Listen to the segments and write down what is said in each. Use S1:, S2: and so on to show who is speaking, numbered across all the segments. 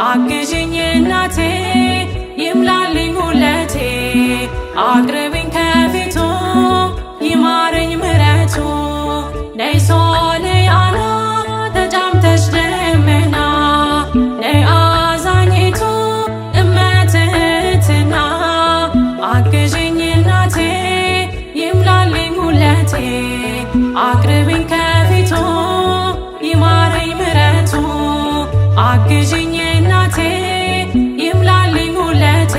S1: አግዥኝ እናቴ ይምላልኝ ሁለቴ አቅርብኝ ከፊቱ ይማረኝ ምሕረቱ ነይ ሶልያና ተጫምተሽ ደመና ነይ አዛኝቱ እመትህትና አግዥኝ እናቴ ይምላልኝ ሁለቴ አቅርብኝ ከፊቱ ይማረኝ ምሕረቱ አግዥኝ እናቴ ይምላልኝ ሁለቴ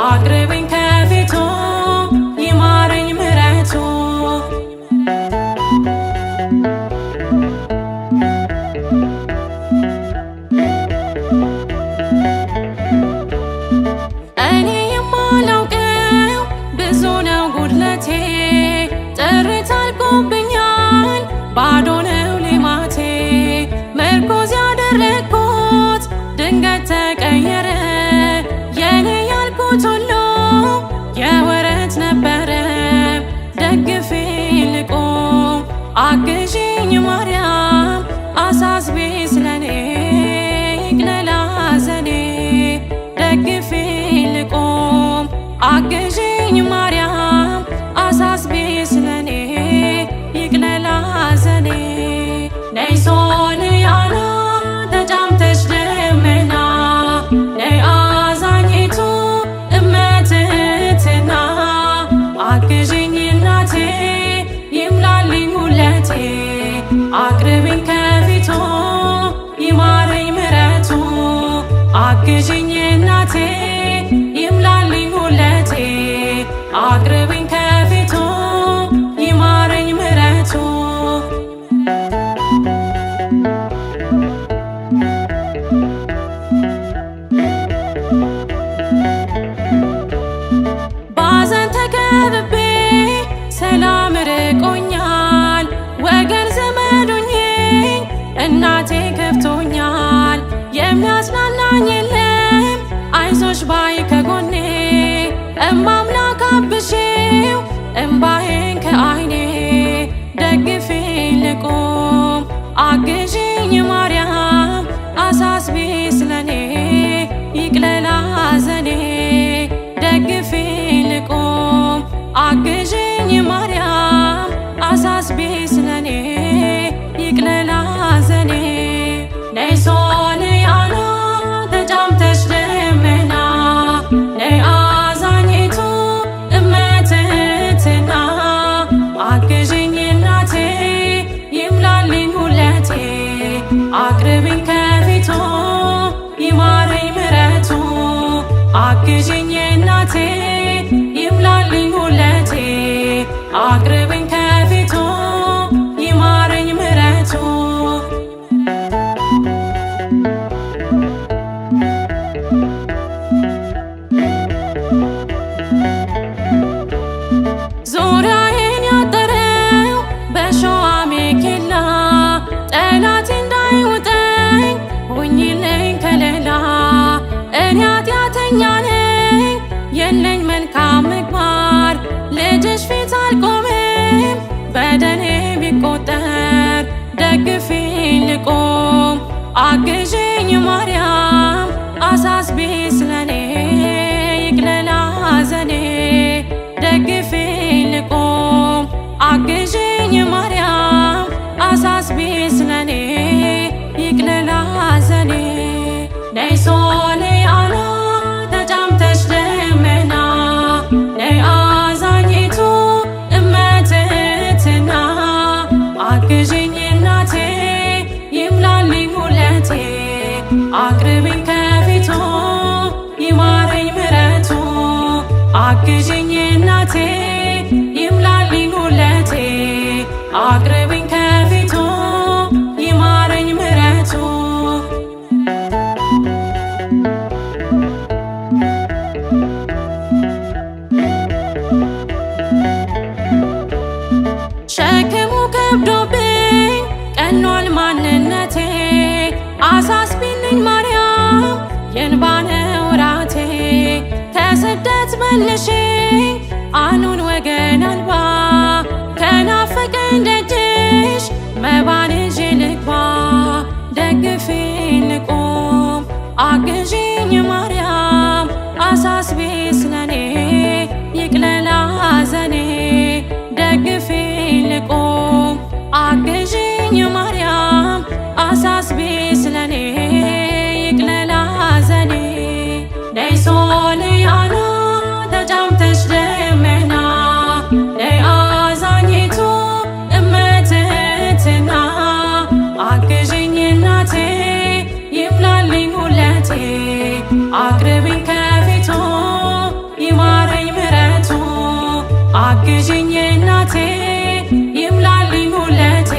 S1: አቅርብኝ ከፊቱ ይማረኝ ምሕረቱ እኔ የማላውቀው ብዙ ነው ጉድለቴ ጥርት አልቆብኛል ባዶ ነው ሌማቴ ምርኮዝ ያደረግኩት ድንገት ተቀየረ የኔ ያልኩት ሁሉ የወረት ነበረ ደግፌ ልቆም አግዥኝ ማርያም አሳስቤ ስለኔ ይቅለል ሐዘኔ ደግፌ ልቆም አግዥኝ ማርያም አሳስቤ ስለኔ ይቅለል ሐዘኔ ነይ ሶልያና ተጫምተሽ ደመና ነይ አዛኝቱ እመትህትና አግዥኝ እናቴ ይምላልኝ ሁለቴ አቅርብኝ ከፊቱ ይማረኝ ምሕረቱ አግዥኝ እናቴ ይምላልኝ ሁለቴ አቅርብኝ ከፊቱ ይማረኝ ምሕረቱ ባዘን ተከብቤ ሰላም ርቆኛል ወገን ዘመዱኝ እናቴ ከፍቶኛል የሚያጽናናኝ የለም አይዞሽ ባይ ከጎኔ እማምላክ አብሼው እምባዬን ከዓይኔ ደግፌ ልቆም አግዥኝ ማርያም አሳስቤ ስለኔ ይቅለል ሐዘኔ ደግፌ ልቆም አግዥኝ ማርያም አሳስቤ ስለኔ ይቅለል ሐዘኔ ነይ ሶልያና ተጫምተሽ ደመና ነይ አዛኝቱ እመትህትና አግዥኝ እናቴ ይምላልኝ ሁለቴ አቅርብኝ ከፊቱ ይማረኝ ምሕረቱ አግዥኝ እናቴ ይምላልኝ ሁለቴ አቅርብኝ ከፊቱ ይማረኝ ምሕረቱ ዙሪያዬን ያጠረው በሾህ አሜኬላ ጠላቴ እንዳይውጠኝ ሁኚልኝ ከለላ እኔ ኃጢአተኛ ነኝ የለኝ መልካም ምግባር ልጅሽ ፊት አልቆምም በደሌ ቢቆጠር ደግፌ ልቆም አግዥኝ ማርያም አሳስቤ ስለኔ ይቅለል ሐዘኔ ደግፌ ልቆም አግዥኝ ማርያም አሳስቤ ስለኔ ይቅለል ሐዘኔ ነይ ሶልያና ተጫምተሽ ደመና ነይ አዛኝቱ እመትህትና አግዥኝ እናቴ ይምላልኝ ሁለቴ አቅርብኝ ከፊቱ ይማረኝ ምሕረቱ አግዥኝ እናቴ ይምላልኝ ሁለቴ አቅርብኝ ከፊቱ ይማረኝ ምሕረቱ ሸክሙ ከብዶብኝ ቀሏል ማንነቴ አሳስቢልኝ ማርያም የእንባ ነው ራቴ ከስደት መልሽኝ አኑን ወገን አልባ ከናፈቀኝ ደጅሽ መባን ይዤ ልግባ ደግፌ ልቆም አግዢኝ ማርያም አሳስቢ ስለኔ ይቅለል ሐዘኔ ደግፊኝ ልቁም አግዢኝ ማርያም አሳስቢ ስለኔ ይቅለል ሐዘኔ ነይ ሶልያና ተጫምተሽ ደመና ነይ አዛኝቱ እመትህትና አግዢኝ እናቴ ይምላልኝ ሁለቴ አቅርቢኝ ከፊቱ ይማረኝ ምሕረቱ አግዢኝ እናቴ ይምላልኝ ሁለቴ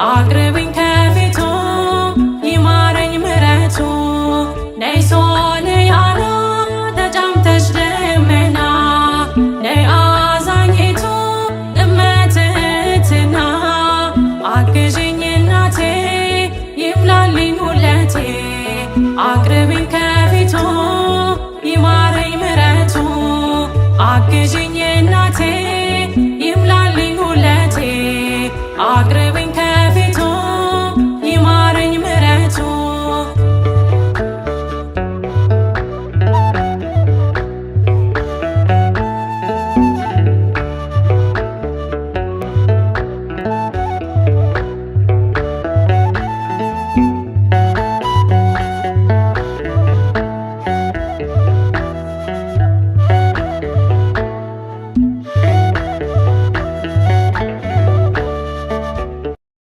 S1: አቅርቢኝ ከፊቱ ይማረኝ ምሕረቱ ነይ ሶልያና ተጫምተሽ ደመና ነይ አዛኝቱ እመትህትና አግዢኝ እናቴ ይምላልኝ ሁለቴ አቅርቢኝ ከፊቱ ይማረኝ ምሕረቱ አግዢኝ